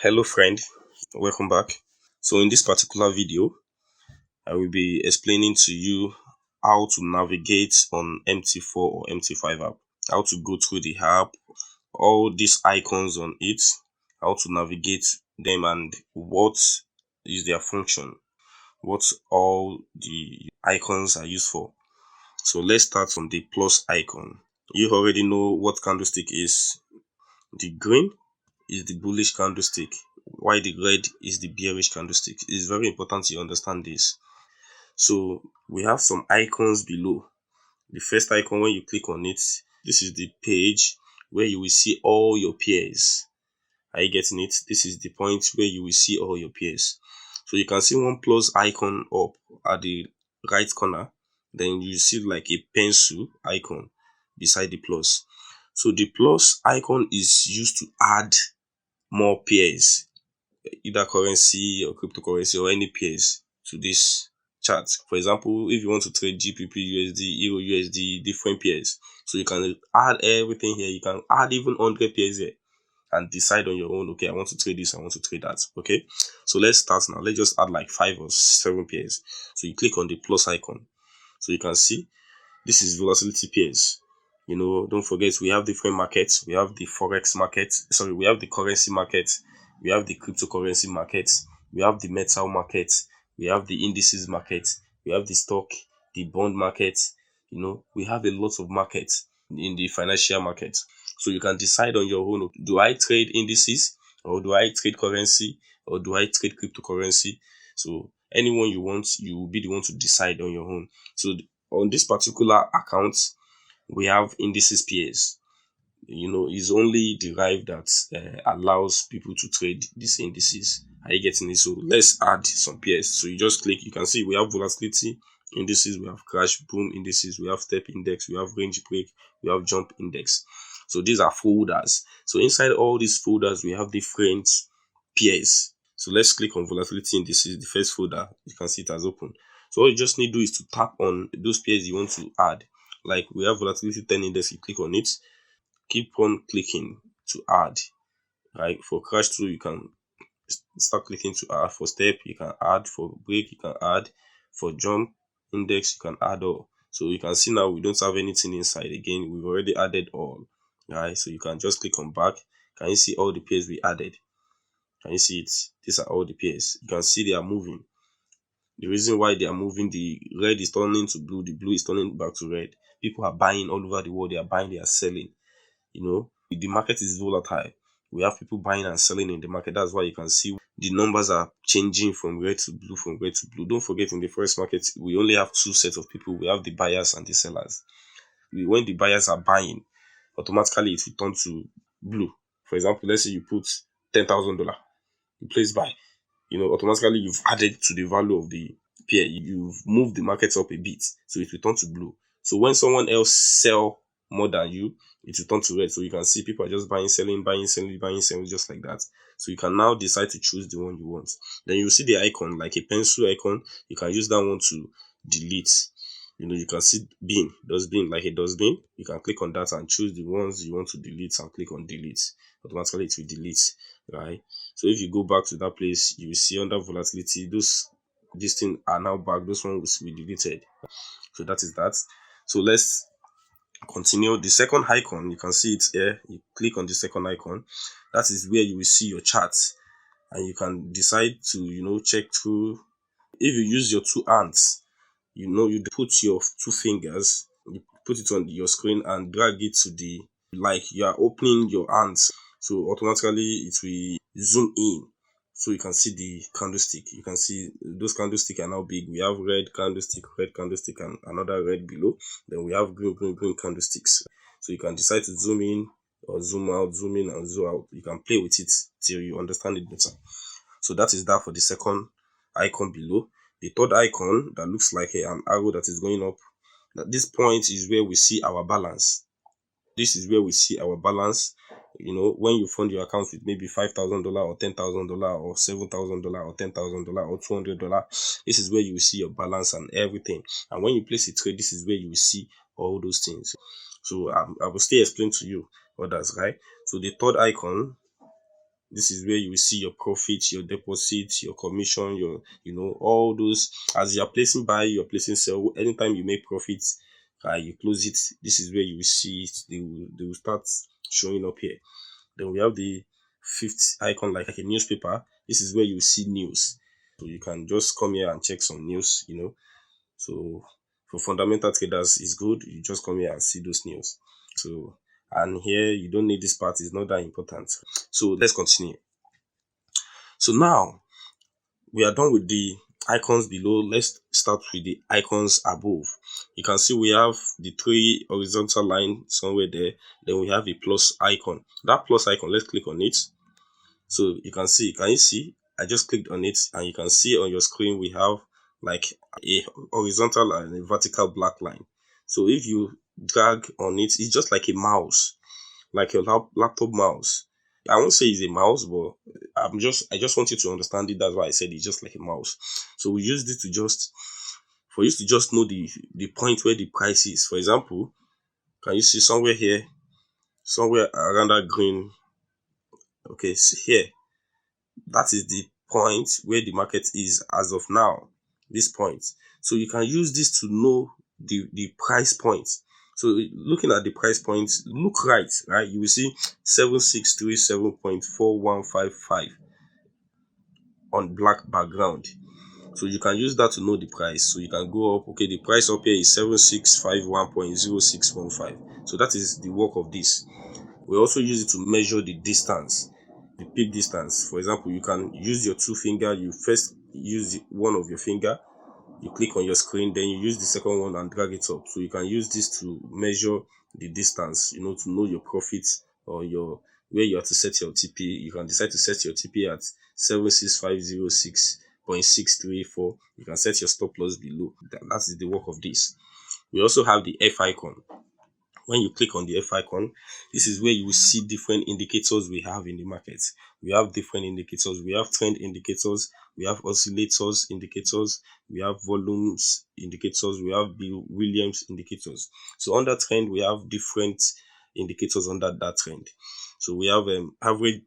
Hello friend, welcome back. So in this particular video, I will be explaining to you how to navigate on MT4 or MT5 app, how to go through the app, all these icons on it, how to navigate them and what is their function, what all the icons are used for. So let's start from the plus icon. You already know what candlestick is. The green is the bullish candlestick, while the red is the bearish candlestick. It's very important you understand this. So we have some icons below. The first icon, when you click on it, this is the page where you will see all your peers. Are you getting it? This is the point where you will see all your peers. So you can see one plus icon up at the right corner. Then you see like a pencil icon beside the plus. So the plus icon is used to add more pairs, either currency or cryptocurrency or any pairs to this chart. For example, if you want to trade GBP USD, Euro USD, different pairs, so you can add everything here. You can add even 100 pairs here and decide on your own. Okay, I want to trade this, I want to trade that. Okay, so let's start now. Let's just add like 5 or 7 pairs. So you click on the plus icon, so you can see this is volatility pairs. Don't forget we have different markets. We have the Forex market. Sorry, we have the currency market. We have the cryptocurrency market. We have the metal market. We have the indices market. We have the stock, the bond market. We have a lot of markets in the financial market. So you can decide on your own. Do I trade indices, or do I trade currency, or do I trade cryptocurrency? So anyone you want, you will be the one to decide on your own. So on this particular account, we have indices pairs. It's only the Rive that allows people to trade these indices. Are you getting it? So let's add some pairs. So you just click, you can see we have volatility indices, we have crash boom indices, we have step index, we have range break, we have jump index. So these are folders. So inside all these folders, we have different pairs. So let's click on volatility indices, the first folder. You can see it has opened. So all you just need to do is to tap on those pairs you want to add. Like we have volatility 10 index, you click on it, keep on clicking to add. Right, for crash through, you can start clicking to add. For step, you can add. For break, you can add. For jump index, you can add all. So you can see now we don't have anything inside. Again, we've already added all. Right, so you can just click on back. Can you see all the pairs we added? Can you see it? These are all the pairs. You can see they are moving. The reason why they are moving, the red is turning to blue, the blue is turning back to red. People are buying all over the world. They are buying, they are selling. The market is volatile. We have people buying and selling in the market. That's why you can see the numbers are changing from red to blue, from red to blue. Don't forget, in the Forex market, we only have two sets of people. We have the buyers and the sellers. When the buyers are buying, automatically it will turn to blue. For example, let's say you put $10,000, you place buy. Automatically you've added to the value of the pair. You've moved the market up a bit, so it will turn to blue. So when someone else sell more than you, it will turn to red. So you can see people are just buying, selling, buying, selling, buying, selling, just like that. So you can now decide to choose the one you want. Then you see the icon, like a pencil icon. You can use that one to delete. You can see bin, dustbin, like a dustbin. You can click on that and choose the ones you want to delete and click on delete. Automatically it will delete, right? So if you go back to that place, you will see under volatility, these things are now back. Those ones will be deleted. So that is that. So let's continue. The second icon, you can see it here. You click on the second icon. That is where you will see your chart, and you can decide to check through. If you use your two hands, you put your two fingers, you put it on your screen and drag it to the, like you are opening your hands, so automatically it will zoom in, so you can see the candlestick. You can see those candlesticks are now big. We have red candlestick, and another red below. Then we have green candlesticks. So you can decide to zoom in or zoom out, zoom in and zoom out. You can play with it till you understand it better. So that is that for the second icon below. The third icon that looks like an arrow that is going up, at this point is where we see our balance. This is where we see our balance. When you fund your account with maybe $5,000 or $10,000 or $7,000 or $10,000 or $200, this is where you will see your balance and everything. And when you place a trade, this is where you will see all those things. So I will still explain to you others, right? So the third icon This is where you will see your profits, your deposits, your commission, your all those. As you are placing buy, you're placing sell. Anytime you make profits, you close it. This is where you will see it. They will start showing up here. Then we have the fifth icon, like a newspaper. This is where you see news. So you can just come here and check some news. So for fundamental traders, it's good. You just come here and see those news. So, and here you don't need this part. It's not that important. So let's continue. So now we are done with the icons below. Let's start with the icons above. You can see we have the three horizontal line somewhere there. Then we have a plus icon. That plus icon, let's click on it. So you can see, can you see? I just clicked on it, and you can see on your screen we have like a horizontal and a vertical black line. So if you drag on it, it's just like a mouse, like your laptop mouse. I won't say it's a mouse, but I just want you to understand it. That's why I said it's just like a mouse. So we use this to just for you to just know the point where the price is. For example, can you see somewhere here, somewhere around that green? Okay, so here, that is the point where the market is as of now. This point. So you can use this to know the price point. So looking at the price point, look right? You will see 7637.4155 on black background. So you can use that to know the price. So you can go up. Okay, the price up here is 7651.0615. So that is the work of this. We also use it to measure the distance, the peak distance. For example, you can use your two finger. You first use one of your finger, you click on your screen, then you use the second one and drag it up. So you can use this to measure the distance, to know your profits or your where you have to set your TP. You can decide to set your TP at 76506.634. You can set your stop loss below. That is the work of this. We also have the F icon. When you click on the F icon, this is where you will see different indicators we have in the market. We have different indicators. We have trend indicators. We have oscillators indicators. We have volumes indicators. We have Bill Williams indicators. So under trend, we have different indicators under that trend. So we have average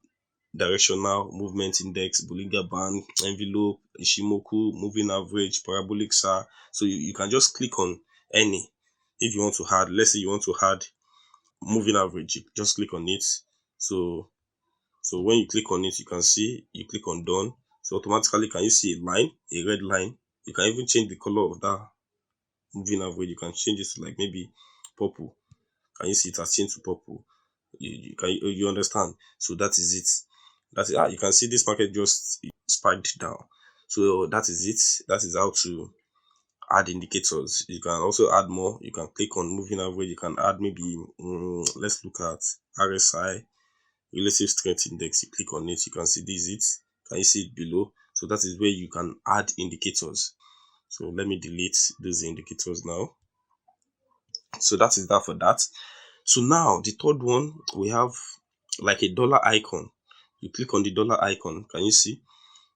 directional movement index, Bollinger Band, envelope, Ishimoku, moving average, parabolic SAR. So you can just click on any. If you want to add, let's say you want to add moving average, you just click on it. So when you click on it, you can see, you click on done. So automatically, can you see a line, a red line? You can even change the color of that moving average. You can change it to like maybe purple. Can you see it has changed to purple? You understand? So that is it. You can see this market just spiked down. So that is it. That is how to add indicators. You can also add more. You can click on moving average. You can add maybe let's look at RSI, relative strength index. You click on it, you can see this it. Can you see it below? So that is where you can add indicators. So let me delete those indicators now. So that is that for that. So now the third one, we have like a dollar icon. You click on the dollar icon. Can you see?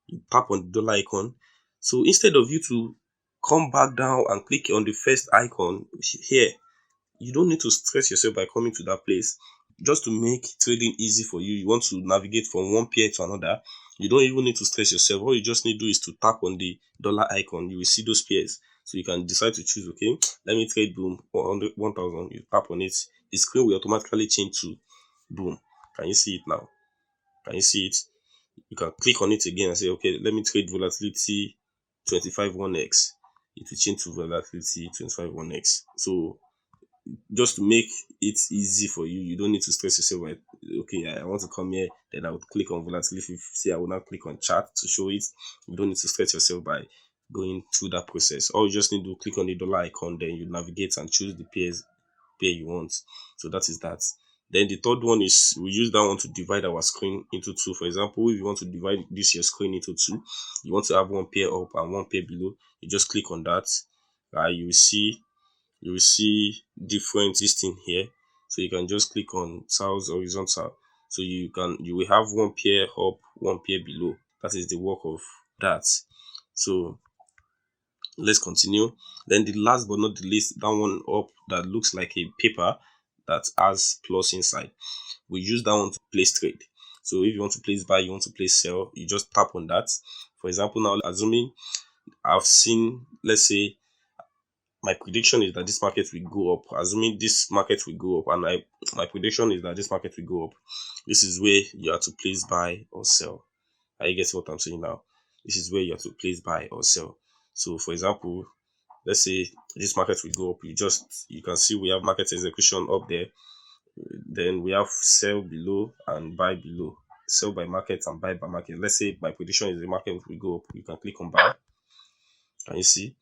You tap on the dollar icon. So instead of you to come back down and click on the first icon here, you don't need to stress yourself by coming to that place. Just to make trading easy for you, you want to navigate from one pair to another. You don't even need to stress yourself. All you just need to do is to tap on the dollar icon. You will see those pairs. So you can decide to choose, okay, let me trade boom 1,000. You tap on it. The screen will automatically change to boom. Can you see it now? Can you see it? You can click on it again and say, okay, let me trade volatility 25 1x. It will change to volatility 25 1x. So just to make it easy for you, you don't need to stress yourself. Like, okay, I want to come here, then I would click on volatility. If I will now click on chart to show it. You don't need to stress yourself by going through that process. All you just need to click on the dollar icon, then you navigate and choose the pair you want. So that is that. Then the third one is we use that one to divide our screen into two. For example, if you want to divide this your screen into two, you want to have one pair up and one pair below, you just click on that. You will see different listing here. So you can just click on tiles horizontal. So you will have one pair up, one pair below. That is the work of that. So let's continue. Then the last but not the least, that one up that looks like a paper that has plus inside. We use that one to place trade. So if you want to place buy, you want to place sell, you just tap on that. For example, now assuming I've seen, let's say my prediction is that this market will go up. Assuming this market will go up, and my prediction is that this market will go up. This is where you have to place buy or sell. Are you getting what I'm saying now? This is where you have to place buy or sell. So for example, let's say this market will go up. You can see we have market execution up there. Then we have sell below and buy below. Sell by market and buy by market. Let's say my prediction is the market will go up. You can click on buy. Can you see?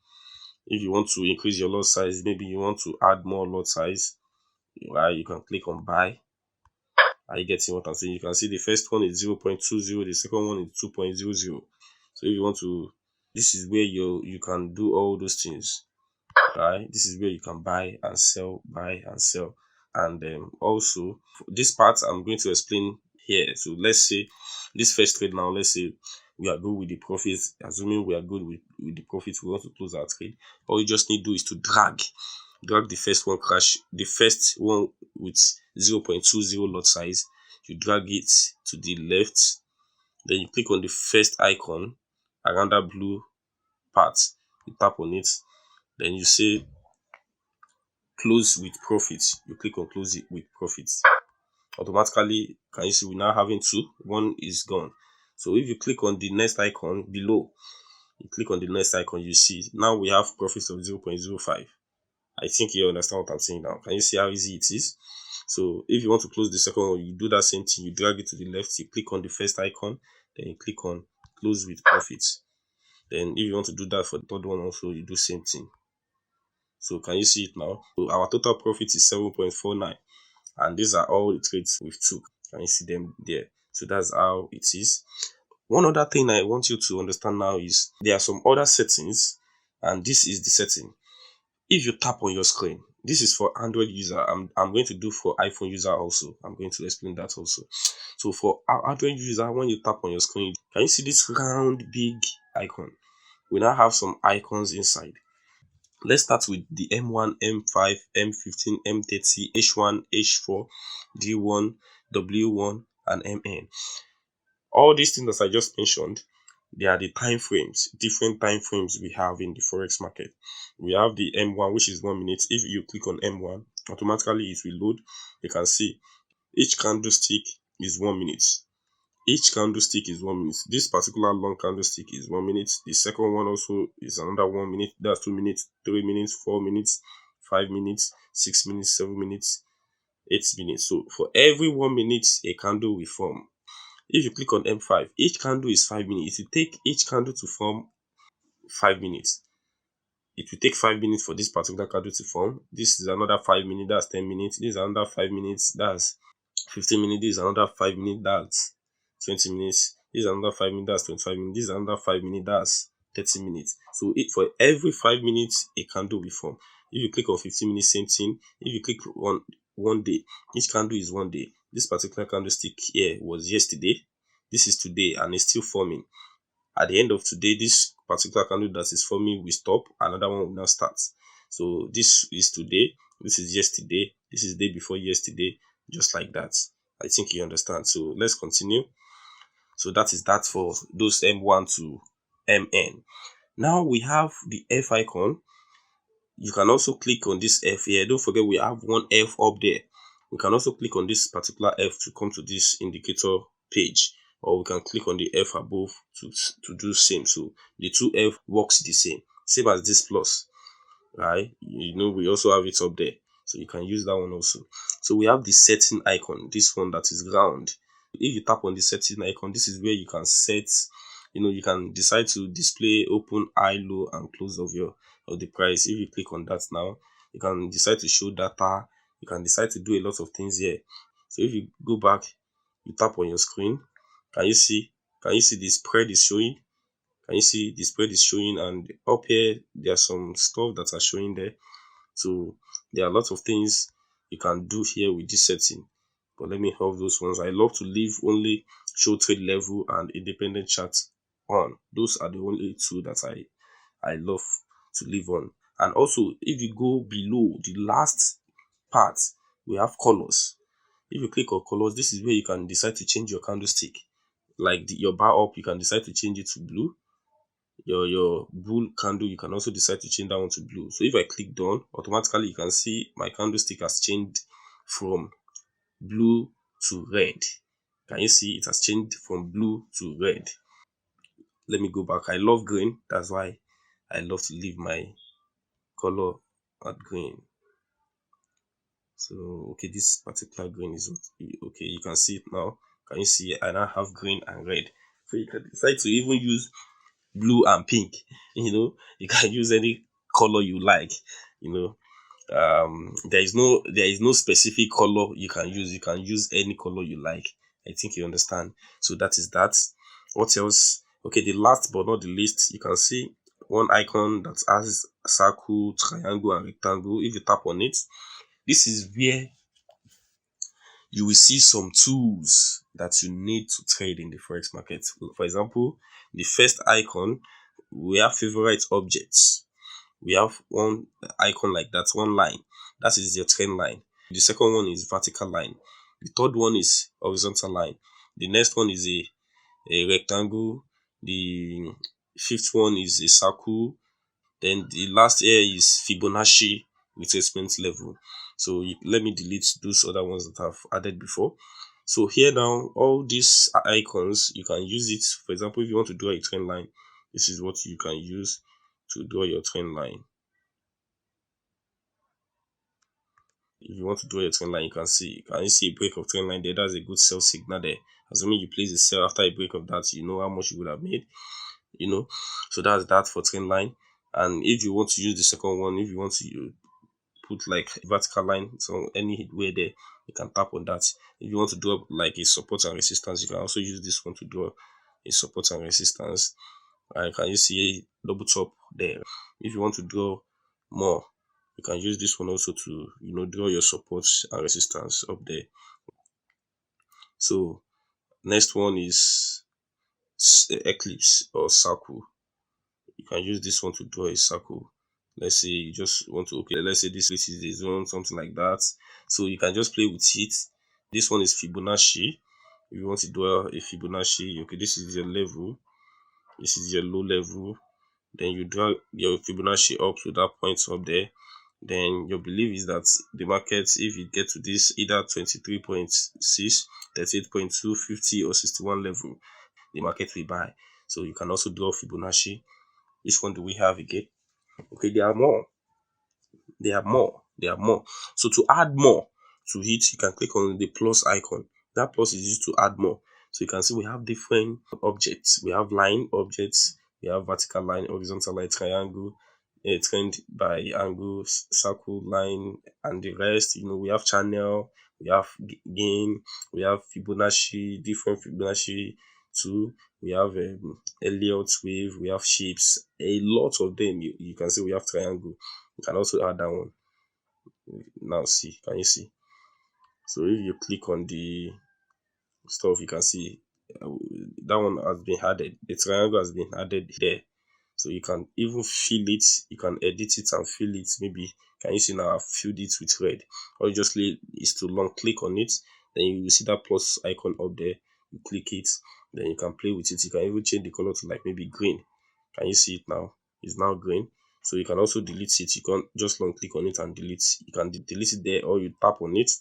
If you want to increase your lot size, maybe you want to add more lot size, right, you can click on buy. Are you getting what I'm saying? You can see the first one is 0.20, the second one is 2.00. So if you want to, this is where you can do all those things, right? This is where you can buy and sell, buy and sell. And also this part I'm going to explain here. So let's say this first trade now, let's say we are good with the profits. Assuming we are good with the profits, we want to close our trade. All you just need to do is to drag the first one, crash the first one with 0.20 lot size. You drag it to the left, then you click on the first icon around that blue part, you tap on it, then you say close with profits. You click on close it with profits. Automatically, can you see we now having two? One is gone. So if you click on the next icon below, you click on the next icon, you see now we have profits of 0.05. I think you understand what I'm saying now. Can you see how easy it is? So if you want to close the second one, you do that same thing. You drag it to the left, you click on the first icon, then you click on close with profits. Then if you want to do that for the third one also, you do same thing. So can you see it now? So our total profit is 7.49, and these are all the trades we've took. Can you see them there? So that's how it is. One other thing I want you to understand now is there are some other settings, and this is the setting. If you tap on your screen, this is for Android user. I'm going to do for iPhone user also. I'm going to explain that also. So for our Android user, when you tap on your screen, can you see this round big icon? We now have some icons inside. Let's start with the M1, M5, M15, M30, H1, H4, D1, W1, and MN. All these things that I just mentioned, they are the time frames, different time frames we have in the Forex market. We have the M1, which is 1 minute. If you click on M1, automatically it will load. You can see each candlestick is 1 minute. Each candlestick is 1 minute. This particular long candlestick is 1 minute. The second one also is another 1 minute. That's 2 minutes, 3 minutes, 4 minutes, 5 minutes, 6 minutes, 7 minutes, 8 minutes. So for every 1 minute, a candle will form. If you click on M5, each candle is 5 minutes. It will take each candle to form 5 minutes. It will take 5 minutes for this particular candle to form. This is another 5 minutes, that's 10 minutes. This is another 5 minutes, that's 15 minutes. This is another 5 minutes, that's 20 minutes. This is another 5 minutes, that's 25 minutes. This is another 5 minutes, that's 30 minutes. So for every 5 minutes, a candle will form. If you click on 15 minutes, same thing. If you click on 1 day, each candle is 1 day. This particular candlestick here was yesterday. This is today, and it's still forming. At the end of today, this particular candle that is forming will stop. Another one will now start. So this is today. This is yesterday. This is day before yesterday. Just like that. I think you understand. So let's continue. So that is that for those M1 to MN. Now we have the F icon. You can also click on this F here. Don't forget we have one F up there. We can also click on this particular F to come to this indicator page, or we can click on the F above to do same. So the two F works the same as this plus, right? You know, we also have it up there, so you can use that one also. So we have the setting icon, this one that is round. If you tap on the setting icon, this is where you can set, you can decide to display open, high, low, and close of the price. If you click on that now, you can decide to show data. You can decide to do a lot of things here. So if you go back, you tap on your screen. Can you see the spread is showing? Can you see the spread is showing? And up here, there are some stuff that are showing there. So there are lots of things you can do here with this setting. But let me have those ones. I love to leave only show trade level and independent chart on. Those are the only two that I love to leave on. And also, if you go below the last part, we have colors. If you click on colors, this is where you can decide to change your candlestick. Like your bar up, you can decide to change it to blue. Your bull candle, you can also decide to change that one to blue. So if I click done, automatically you can see my candlestick has changed from blue to red. Can you see it has changed from blue to red? Let me go back. I love green, that's why I love to leave my color at green. So okay, this particular green is okay. You can see it now. Can you see I now have green and red? So you can decide to even use blue and pink. You can use any color you like. There is no specific color you can use. You can use any color you like. I think you understand. So that is that. What else? Okay, the last but not the least, you can see one icon that has circle, triangle, and rectangle. If you tap on it, this is where you will see some tools that you need to trade in the forex market. For example, the first icon, we have favorite objects. We have one icon like that, one line. That is your trend line. The second one is vertical line. The third one is horizontal line. The next one is a rectangle. The fifth one is a circle. Then the last here is Fibonacci retracement level. So let me delete those other ones that I've added before. So here now, all these icons, you can use it. For example, if you want to draw a trend line, this is what you can use to draw your trend line. If you want to draw your trend line, you can see a break of trend line there. That's a good sell signal there. Assuming you place a sell after a break of that, you know how much you would have made. So that's that for trend line. And if you want to use the second one, if you want to put like a vertical line, so anywhere there, you can tap on that. If you want to draw like a support and resistance, you can also use this one to draw a support and resistance. Can you see a double top there? If you want to draw more, you can use this one also to draw your support and resistance up there. So next one is eclipse or circle. You can use this one to draw a circle. Let's say you just want to, okay, let's say this is the zone, something like that. So you can just play with it. This one is Fibonacci. If you want to draw a Fibonacci, okay, this is your level, this is your low level. Then you draw your Fibonacci up to that point up there. Then your belief is that the market, if you get to this either 23.6, 38.2, 50 or 61 level, the market will buy. So you can also draw Fibonacci. Which one do we have again? Okay, there are more. So to add more to it, you can click on the plus icon. That plus is used to add more. So you can see we have different objects. We have line objects, we have vertical line, horizontal line, triangle, trend by angle, circle, line, and the rest. We have channel, we have gain, we have Fibonacci, different Fibonacci too. We have Elliott wave, we have shapes, a lot of them. You can see we have triangle. You can also add that one. Now see, can you see? So if you click on the stuff, you can see that one has been added. The triangle has been added there. So you can even fill it, you can edit it and fill it. Maybe, can you see now I've filled it with red? All you just is to long click on it, then you will see that plus icon up there. You click it, then you can play with it. You can even change the color to like maybe green. Can you see it now? It's now green. So you can also delete it. You can just long click on it and delete. You can delete it there, or you tap on it,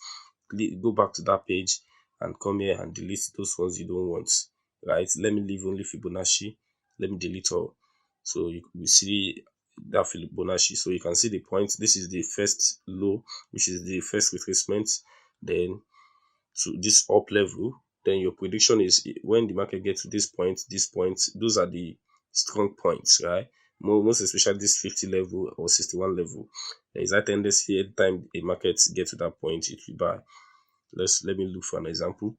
go back to that page and come here and delete those ones you don't want. Right? Let me leave only Fibonacci. Let me delete all. So you will see that Fibonacci. So you can see the point. This is the first low, which is the first retracement. Then to this up level, then your prediction is when the market gets to this point, those are the strong points, right? Most especially this 50 level or 61 level. There is that tendency every time a market gets to that point, it will buy. Let me look for an example.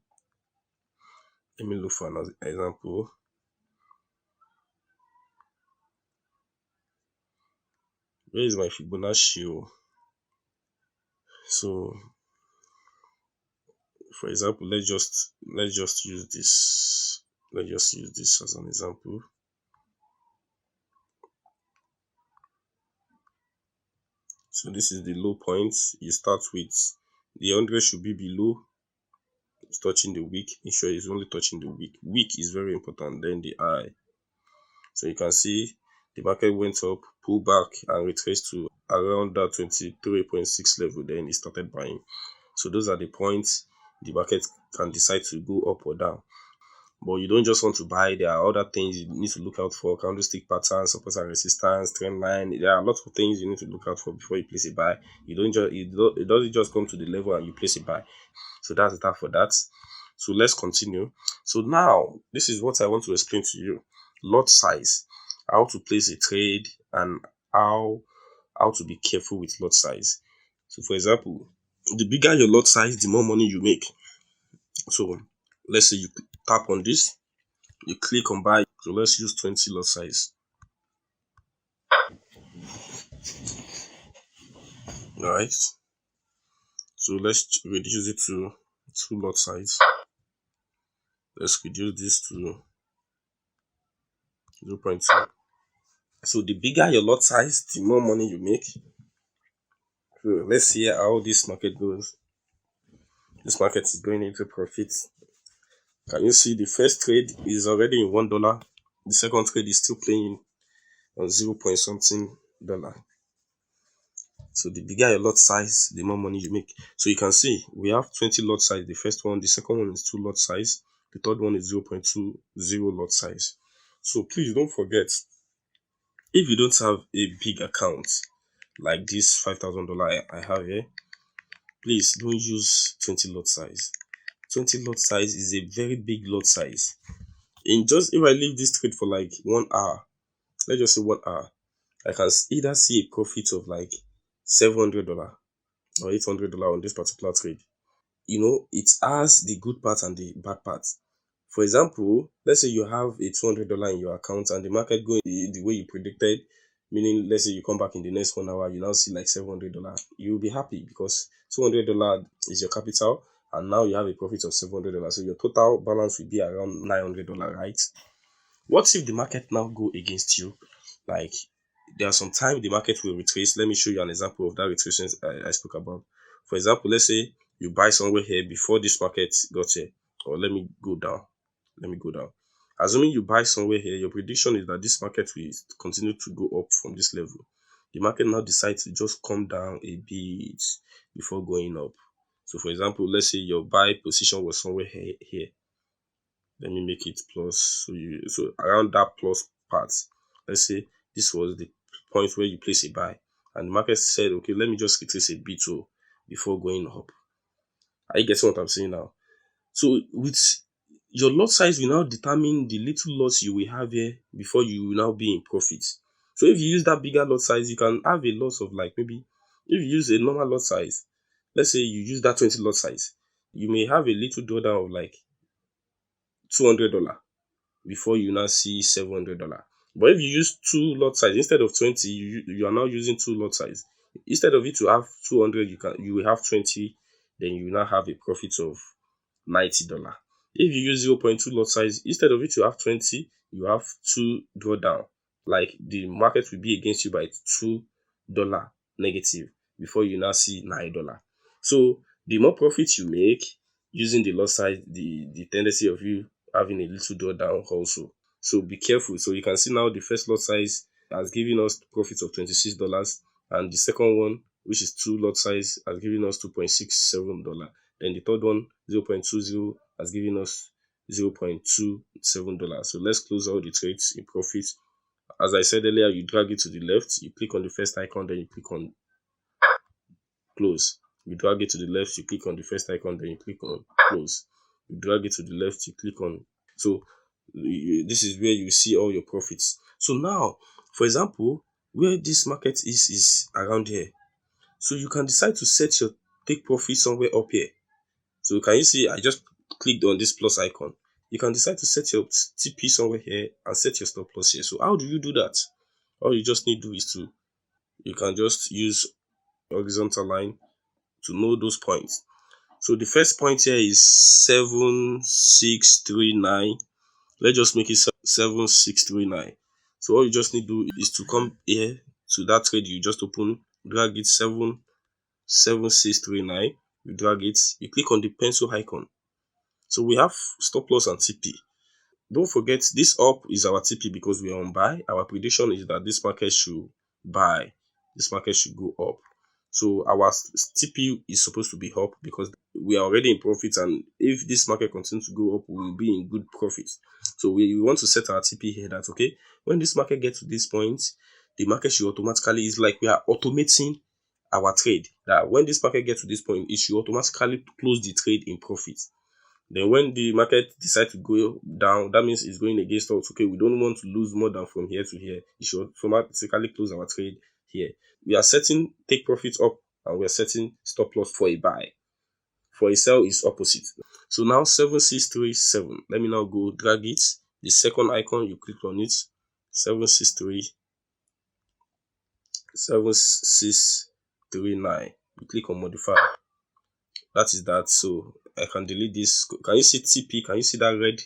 Where is my Fibonacci? So for example, let's just use this. Let's just use this as an example. So this is the low point. You start with the 100 should be below It's touching the wick. Ensure it's only touching the wick. Wick is very important. Then the eye. So you can see the market went up, pulled back, and retraced to around that 23.6 level. Then it started buying. So those are the points the market can decide to go up or down. But you don't just want to buy. There are other things you need to look out for: candlestick patterns, support and resistance, trend line. There are lots of things you need to look out for before you place a buy. It doesn't just come to the level and you place a buy. So that's that for that. So let's continue. So now this is what I want to explain to you: lot size, how to place a trade, and how to be careful with lot size. So for example, the bigger your lot size, the more money you make. So let's say you tap on this, you click on buy. So let's use 20 lot size. All right. So let's reduce it to 2 lot size. Let's reduce this to 0.2. So the bigger your lot size, the more money you make. So let's see how this market goes. This market is going into profit. Can you see the first trade is already in $1? The second trade is still playing on 0 point something dollar. So the bigger your lot size, the more money you make. So you can see we have 20 lot size, the first one. The second one is 2 lot size. The third one is 0.20 lot size. So please don't forget, if you don't have a big account like this $5,000 I have here, please don't use 20 lot size. 20 lot size is a very big lot size. If I leave this trade for like 1 hour, let's just say 1 hour, I can either see a profit of like $700 or $800 on this particular trade. It has the good part and the bad part. For example, let's say you have a $200 in your account and the market going the way you predicted, meaning let's say you come back in the next 1 hour, you now see like $700. You'll be happy because $200 is your capital and now you have a profit of $700. So your total balance will be around $900, right? What if the market now go against you? Like, there are some time the market will retrace. Let me show you an example of that retracement I spoke about. For example, let's say you buy somewhere here before this market got here. Or let me go down. Assuming you buy somewhere here, your prediction is that this market will continue to go up from this level. The market now decides to just come down a bit before going up. So for example, let's say your buy position was somewhere here. Let me make it plus. So around that plus part, let's say this was the point where you place a buy, and the market said, okay, let me just retrace a bit before going up. Are you getting what I'm saying now? So with your lot size will now determine the little loss you will have here before you will now be in profit. So if you use that bigger lot size, you can have a loss of like, maybe if you use a normal lot size, let's say you use that 20 lot size, you may have a little drawdown of like $200 before you now see $700. But if you use 2 lot size instead of 20, you are now using 2 lot size. Instead of it to have 200, you will have 20. Then you now have a profit of $90. If you use 0.2 lot size, instead of it to have 20, you have 2 drawdown. Like the market will be against you by $2 negative before you now see $9. So the more profits you make using the lot size, the tendency of you having a little drawdown also. So be careful. So you can see now the first lot size has given us profit of $26, and the second one, which is 2 lot size, has given us $2.67. Then the third one, 0.20, has given us $0.27. So let's close all the trades in profit. As I said earlier, you drag it to the left, you click on the first icon, then you click on close. You drag it to the left, you click on the first icon, then you click on close. You drag it to the left, you click on. So this is where you see all your profits. So now, for example, where this market is around here. So you can decide to set your take profit somewhere up here. So can you see I just clicked on this plus icon? You can decide to set your TP somewhere here and set your stop loss here. So how do you do that? All you just need to do is you can just use horizontal line to know those points. So the first point here is 7639. Let's just make it 7639. So all you just need to do is to come here to that trade you just open, drag it 7639. You drag it, you click on the pencil icon. So we have stop loss and TP. Don't forget, this up is our TP because we are on buy. Our prediction is that this market should buy, this market should go up. So our TP is supposed to be up because we are already in profit, and if this market continues to go up, we will be in good profit. So we want to set our TP here that, okay, when this market gets to this point, the market should automatically, is like we are automating our trade, that when this market gets to this point, it should automatically close the trade in profit. Then when the market decides to go down, that means it's going against us. Okay, we don't want to lose more than from here to here. It should automatically close our trade here. We are setting take profit up, and we are setting stop loss for a buy. For a sell is opposite. So now 7637. Let me now go drag it. The second icon, you click on it. 7639. You click on modify. That is that. So I can delete this. Can you see TP? Can you see that red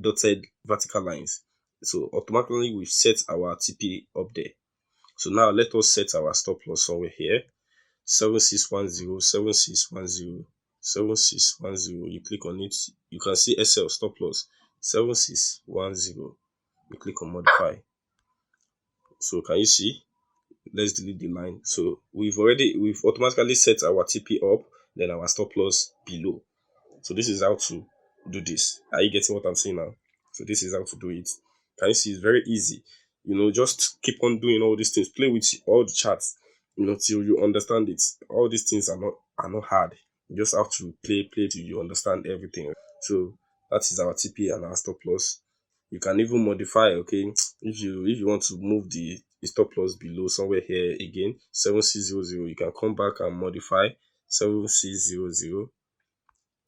dotted vertical lines? So automatically we've set our TP up there. So now let us set our stop loss somewhere here. 7610, 7610, 7610. You click on it. You can see SL stop loss 7610. You click on modify. So can you see? Let's delete the line. So we've automatically set our TP up, then our stop loss below. So this is how to do this. Are you getting what I'm saying now? So this is how to do it. Can you see? It's very easy. Just keep on doing all these things. Play with all the charts, till you understand it. All these things are not hard. You just have to play till you understand everything. So that is our TP and our stop loss. You can even modify, okay, if you want to move the stop loss below somewhere here again, 7600, you can come back and modify 7600.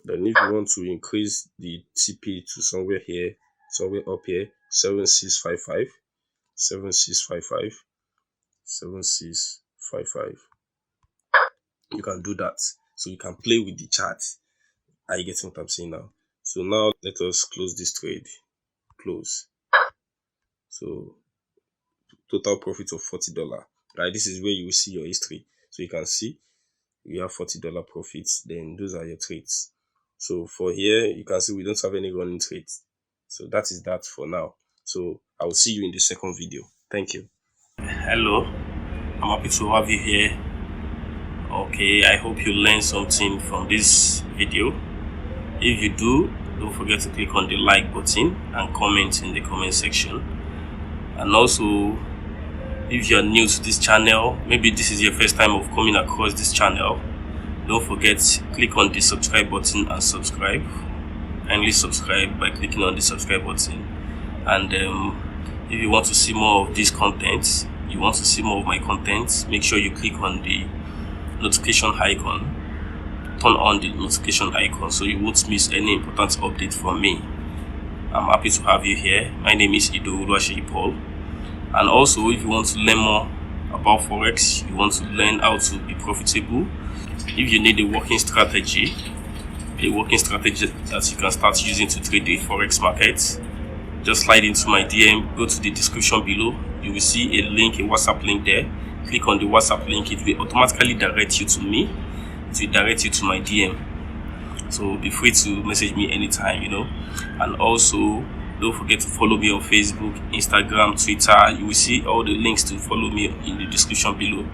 Then if you want to increase the TP to somewhere here, somewhere up here, 7655, 7655, 7655. You can do that. So you can play with the chart. Are you getting what I'm saying now? So now let us close this trade. Close. So total profit of $40. Right, this is where you will see your history. So you can see you have $40 profits. Then those are your trades. So for here, you can see we don't have any running trades. So that is that for now. So I will see you in the second video. Thank you. Hello, I'm happy to have you here. Okay, I hope you learned something from this video. If you do, don't forget to click on the like button and comment in the comment section. And also, if you are new to this channel, maybe this is your first time of coming across this channel, don't forget, click on the subscribe button and subscribe. Kindly subscribe by clicking on the subscribe button. And if you want to see more of this content, you want to see more of my content, make sure you click on the notification icon. Turn on the notification icon so you won't miss any important update from me. I'm happy to have you here. My name is Paul. And also, if you want to learn more about Forex, you want to learn how to be profitable, if you need a working strategy that you can start using to trade the Forex market, just slide into my DM, go to the description below. You will see a link, a WhatsApp link there. Click on the WhatsApp link. It will automatically direct you to me. It will direct you to my DM. So be free to message me anytime, And also, don't forget to follow me on Facebook, Instagram, Twitter. You will see all the links to follow me in the description below.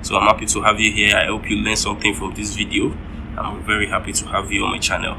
So I'm happy to have you here. I hope you learned something from this video. I'm very happy to have you on my channel.